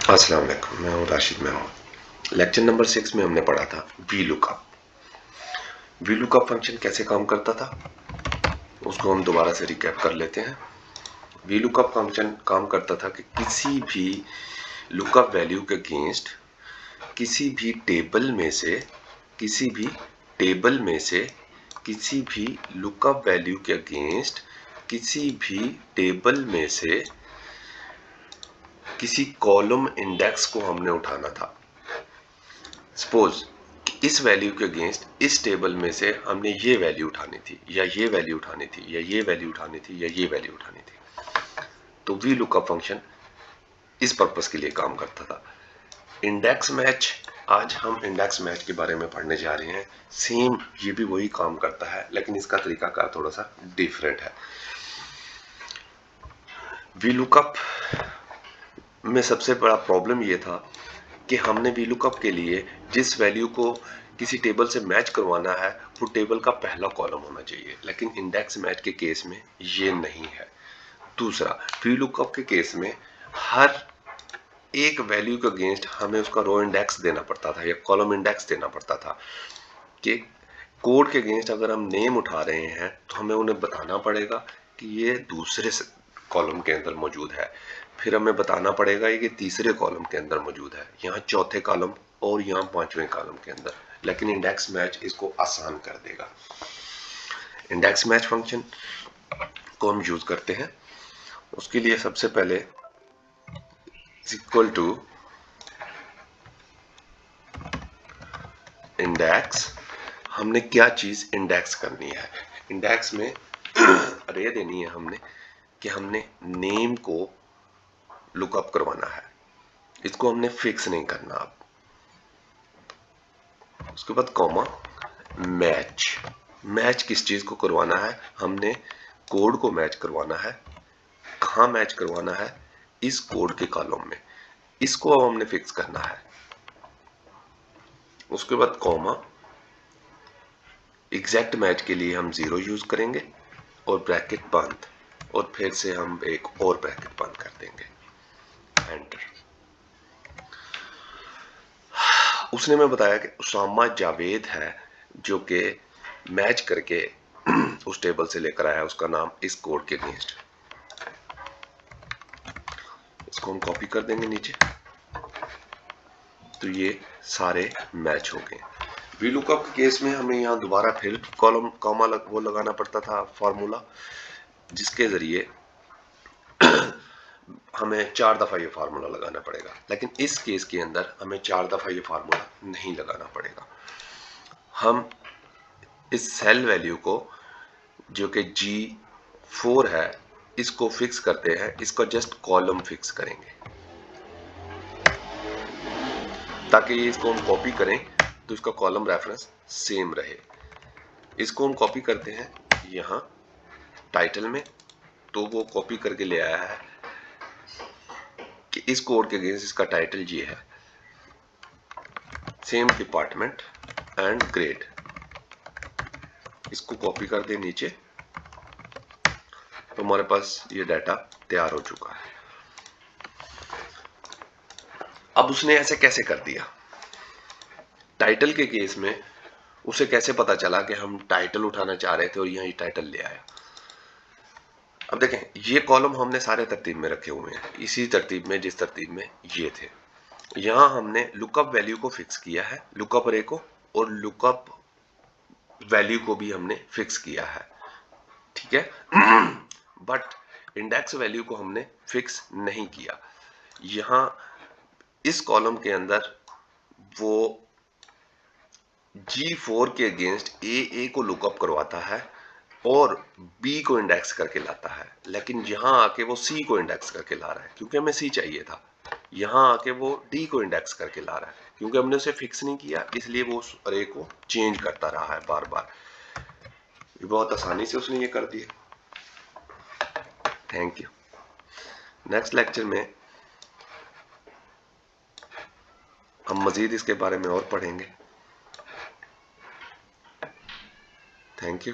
अस्सलाम वालेकुम, मैं हूँ राशिद महमूद। लेक्चर नंबर 6 में हमने पढ़ा था V lookup. V lookup function कैसे काम करता था उसको हम दोबारा से रिकैप कर लेते हैं। वी लुकअप फंक्शन काम करता था कि किसी भी लुकअप वैल्यू के अगेंस्ट किसी भी टेबल में से किसी भी लुकअप वैल्यू के अगेंस्ट किसी भी टेबल में से किसी कॉलम इंडेक्स को हमने उठाना था। सपोज इस वैल्यू के अगेंस्ट इस टेबल में से हमने ये वैल्यू उठानी थी या ये वैल्यू उठानी थी या ये वैल्यू उठानी थी या ये वैल्यू उठानी थी, तो वी लुकअप फंक्शन इस पर्पस के लिए काम करता था। इंडेक्स मैच, आज हम इंडेक्स मैच के बारे में पढ़ने जा रहे हैं। सेम ये भी वही काम करता है लेकिन इसका तरीकाकार थोड़ा सा डिफरेंट है। वी लुकअप में सबसे बड़ा प्रॉब्लम ये था कि हमने वी लुकअप के लिए जिस वैल्यू को किसी टेबल से मैच करवाना है वो टेबल का पहला कॉलम होना चाहिए, लेकिन इंडेक्स मैच के केस में ये नहीं है। दूसरा, वी लुकअप के केस में हर एक वैल्यू के अगेंस्ट हमें उसका रो इंडेक्स देना पड़ता था या कॉलम इंडेक्स देना पड़ता था। कि कोड के अगेंस्ट अगर हम नेम उठा रहे हैं तो हमें उन्हें बताना पड़ेगा कि ये दूसरे कॉलम के अंदर मौजूद है, फिर हमें बताना पड़ेगा ये तीसरे कॉलम के अंदर मौजूद है, यहाँ चौथे कॉलम और यहाँ पांचवें कॉलम के अंदर। लेकिन इंडेक्स मैच इसको आसान कर देगा। इंडेक्स मैच फंक्शन को हम यूज करते हैं, उसके लिए सबसे पहले इक्वल टू इंडेक्स, हमने क्या चीज इंडेक्स करनी है। इंडेक्स में अरे देनी है हमने कि हमने नेम को लुकअप करवाना है, इसको हमने फिक्स नहीं करना। अब उसके बाद कॉमा मैच, मैच किस चीज को करवाना है, हमने कोड को मैच करवाना है। कहाँ मैच करवाना है, इस कोड के कॉलम में, इसको अब हमने फिक्स करना है। उसके बाद कॉमा, एग्जैक्ट मैच के लिए हम 0 यूज करेंगे और ब्रैकेट बंद, और फिर से हम एक और ब्रैकेट बंद कर देंगे, एंटर। उसने मैं बताया कि उसामा जावेद है जो कि मैच करके उस टेबल से लेकर आया, उसका नाम इस कोड के अगेंस्ट। इसको हम कॉपी कर देंगे नीचे, तो ये सारे मैच हो गए। वी लुकअप के केस में हमें यहाँ दोबारा फिर कॉलम कॉमा वो लगाना पड़ता था फॉर्मूला, जिसके जरिए हमें 4 दफा ये फार्मूला लगाना पड़ेगा। लेकिन इस केस के अंदर हमें 4 दफा ये फार्मूला नहीं लगाना पड़ेगा। हम इस सेल वैल्यू को जो कि G4 है इसको फिक्स करते हैं, इसका जस्ट कॉलम फिक्स करेंगे ताकि इसको हम कॉपी करें तो इसका कॉलम रेफरेंस सेम रहे। इसको हम कॉपी करते हैं यहाँ टाइटल में, तो वो कॉपी करके ले आया है कि इस कोड के अगेंस्ट इसका टाइटल ये है, सेम डिपार्टमेंट एंड ग्रेड। इसको कॉपी कर दे नीचे, तो हमारे पास ये डाटा तैयार हो चुका है। अब उसने ऐसे कैसे कर दिया, टाइटल के केस में उसे कैसे पता चला कि हम टाइटल उठाना चाह रहे थे और यहाँ टाइटल ले आया। अब देखें, ये कॉलम हमने सारे तरतीब में रखे हुए हैं, इसी तरतीब में जिस तरतीब में ये थे। यहाँ हमने लुकअप वैल्यू को फिक्स किया है, लुकअप अरे को, और लुकअप वैल्यू को भी हमने फिक्स किया है, ठीक है। बट इंडेक्स वैल्यू को हमने फिक्स नहीं किया। यहाँ इस कॉलम के अंदर वो G4 के अगेंस्ट ए को लुकअप करवाता है और B को इंडेक्स करके लाता है, लेकिन यहां आके वो C को इंडेक्स करके ला रहा है क्योंकि हमें C चाहिए था। यहां आके वो D को इंडेक्स करके ला रहा है क्योंकि हमने उसे फिक्स नहीं किया, इसलिए वो उस अरे को चेंज करता रहा है बार बार। ये बहुत आसानी से उसने ये कर दिया। Thank you. नेक्स्ट लेक्चर में हम मजीद इसके बारे में और पढ़ेंगे। Thank you.